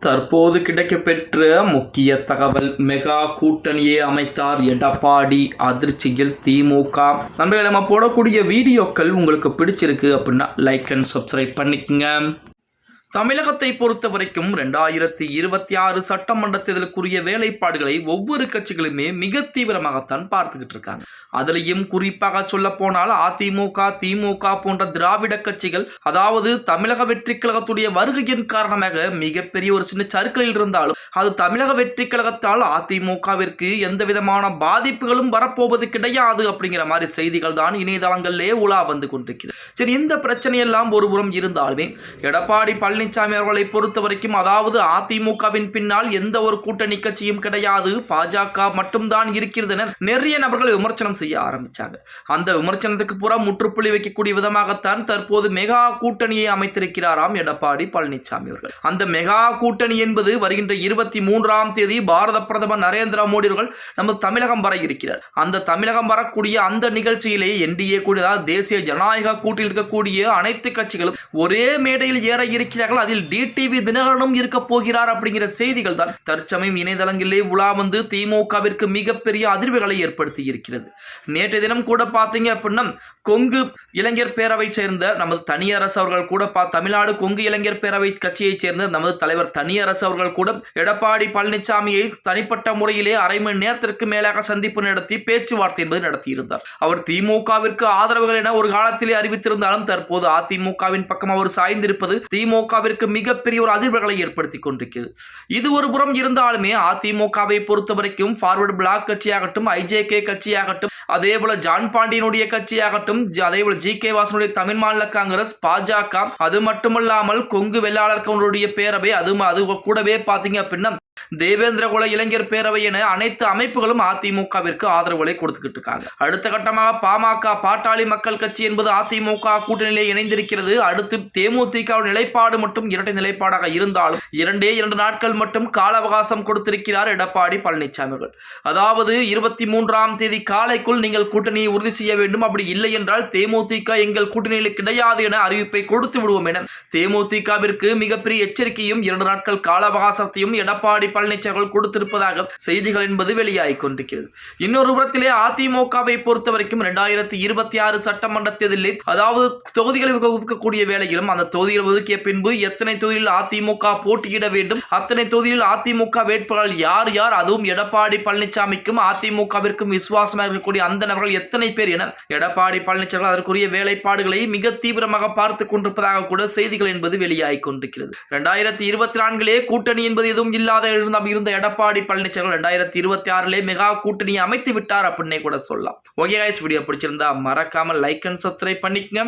தற்போது கிடைக்கப்பெற்ற முக்கிய தகவல். மெகா கூட்டணியை அமைத்தார் எடப்பாடி, அதிர்ச்சியில் திமுக. நண்பர்களே, நம்ம போடக்கூடிய வீடியோக்கள் உங்களுக்கு பிடிச்சிருக்கு அப்படின்னா லைக் அண்ட் சப்ஸ்கிரைப் பண்ணிக்கங்க. தமிழகத்தை பொறுத்த வரைக்கும் 2026 சட்டமன்ற தேர்தலுக்குரிய வேலைப்பாடுகளை ஒவ்வொரு கட்சிகளுமே மிக தீவிரமாகத்தான் பார்த்துக்கிட்டு இருக்காங்க. அதுலேயும் குறிப்பாக சொல்ல போனால் அதிமுக, திமுக போன்ற திராவிட கட்சிகள், அதாவது தமிழக வெற்றி கழகத்துடைய வருகையின் காரணமாக மிகப்பெரிய ஒரு சின்ன சர்க்கிளில் இருந்தாலும் அது தமிழக வெற்றி கழகத்தால் அதிமுகவிற்கு எந்த விதமான பாதிப்புகளும் வரப்போவது கிடையாது அப்படிங்கிற மாதிரி செய்திகள் தான் இணையதளங்களிலே உலா வந்து கொண்டிருக்கிறது. சரி, இந்த பிரச்சனையெல்லாம் ஒருபுறம் இருந்தாலுமே எடப்பாடி பழனிசாமி அவர்களை பொறுத்த வரைக்கும், அதாவது அதிமுகவின் பின்னால் எந்த ஒரு கூட்டணி கட்சியும் கிடையாது, பாஜக மட்டும்தான் இருக்கிறது என நிறைய நபர்கள் விமர்சனம் செய்ய ஆரம்பிச்சாங்க. அந்த விமர்சனத்துக்கு புறம் முற்றுப்புள்ளி வைக்கக்கூடிய விதமாகத்தான் தற்போது மெகா கூட்டணியை அமைத்திருக்கிறாராம் எடப்பாடி பழனிசாமி அவர்கள். அந்த மெகா கூட்டணி என்பது வருகின்ற 23ஆம் தேதி பாரத பிரதமர் நரேந்திர மோடி அவர்கள் நமது தமிழகம் வர இருக்கிறார். அந்த தமிழகம் வரக்கூடிய அந்த நிகழ்ச்சியிலே என்டிஏ கூடியதாக தேசிய ஜனநாயக கூட்டில் இருக்கக்கூடிய அனைத்து கட்சிகளும் ஒரே மேடையில் ஏற இருக்கிறார்கள். அதில் டிடிவி தினகரனும் இருக்க போகிறார் அப்படிங்கிற செய்திகள் தான் தற்சமயம் இணையதளங்களிலே உலா வந்து திமுகவிற்கு மிகப்பெரிய அதிர்வுகளை ஏற்படுத்தி இருக்கிறது. நேற்றைய தினம் கூட பார்த்தீங்க அப்படின்னா கொங்கு இளைஞர் பேரவை சேர்ந்த நமது தனியரசு அவர்கள் கூட தமிழ்நாடு கொங்கு இளைஞர் பேரவை கட்சியைச் சேர்ந்த நமது தலைவர் தனியரசு அவர்கள் கூட எடப்பாடி பழனிசாமியை தனிப்பட்ட முறையிலே அரை மணி நேரத்திற்கு மேலாக சந்திப்பு நடத்தி பேச்சுவார்த்தை என்பது நடத்தியிருந்தார். அவர் திமுகவிற்கு ஆதரவுகள் என ஒரு காலத்திலே அறிவித்திருந்தாலும் தற்போது அதிமுகவின் பக்கம் அவர் சாய்ந்திருப்பது திமுகவிற்கு மிகப்பெரிய ஒரு அதிர்வுகளை ஏற்படுத்தி கொண்டிருக்கிறது. இது ஒரு புறம் இருந்தாலுமே அதிமுகவை பொறுத்த வரைக்கும் ஃபார்வர்டு பிளாக் கட்சியாகட்டும், ஐஜேகே கட்சியாகட்டும், அதே போல ஜான் பாண்டியனுடைய கட்சியாகட்டும், அதே போல ஜி.கே. வாசனுடைய தமிழ் மாநில காங்கிரஸ், பாஜக, அது மட்டுமல்லாமல் கொங்கு வெள்ளாளர் கவுண்டருடைய பேரவை, அது கூடவே பார்த்தீங்க அப்படின்னா தேவேந்திர குல இளைஞர் பேரவை என அனைத்து அமைப்புகளும் அதிமுகவிற்கு ஆதரவுகளை கொடுத்துக்கிட்டு இருக்காங்க. அடுத்த கட்டமாக பாமக, பாட்டாளி மக்கள் கட்சி என்பது அதிமுக கூட்டணியிலே இணைந்திருக்கிறது. அடுத்து தேமுதிக நிலைப்பாடு மட்டும் இரட்டை நிலைப்பாடாக இருந்தாலும் 2 நாட்கள் மட்டும் கால அவகாசம் கொடுத்திருக்கிறார் எடப்பாடி பழனிசாமி அவர்கள். அதாவது 23ஆம் தேதி காலைக்குள் நீங்கள் கூட்டணியை உறுதி செய்ய வேண்டும், அப்படி இல்லை என்றால் தேமுதிக எங்கள் கூட்டணியில் கிடையாது என அறிவிப்பை கொடுத்து விடுவோம் என தேமுதிகவிற்கு மிகப்பெரிய எச்சரிக்கையும் 2 நாட்கள் கால அவகாசத்தையும் எடப்பாடி பழனிசாமி கொடுத்திருப்பதாக செய்திகள் என்பது வெளியாகிக் கொண்டிருக்கிறது. இன்னொரு புறத்திலே அதிமுகவை பொறுத்த வரைக்கும் 2026 சட்டமன்ற தேர்தலில், அதாவது தொகுதிகளை ஒதுக்கக்கூடிய வேளையிலும் அந்த தொகுதிகள் ஒதுக்கிய பின்பு எத்தனை தொகுதியில் அதிமுக போட்டியிட வேண்டும், அத்தனை தொகுதியில் அதிமுக வேட்பாளர் யார் யார், அதுவும் எடப்பாடி பழனிசாமிக்கும் அதிமுகவிற்கும் விசுவாசமாக இருக்கக்கூடிய அந்த நபர்கள் எத்தனை பேர் என எடப்பாடி பழனிசாமி அதற்குரிய வேலைப்பாடுகளை மிக தீவிரமாக பார்த்துக் கொண்டிருப்பதாக கூட செய்திகள் என்பது வெளியாகிக் கொண்டிருக்கிறது. 2024 கூட்டணி என்பது எதுவும் இல்லாத இருந்த எடப்பாடி பழனிசாமி 2026 மெகா கூட்டணியை அமைத்து விட்டார் அப்படின்னே கூட சொல்லலாம். ஓகே गाइस, வீடியோ பிடிச்சிருந்தா மறக்காம லைக் அண்ட் சப்ஸ்கிரைப் பண்ணிக்கங்க.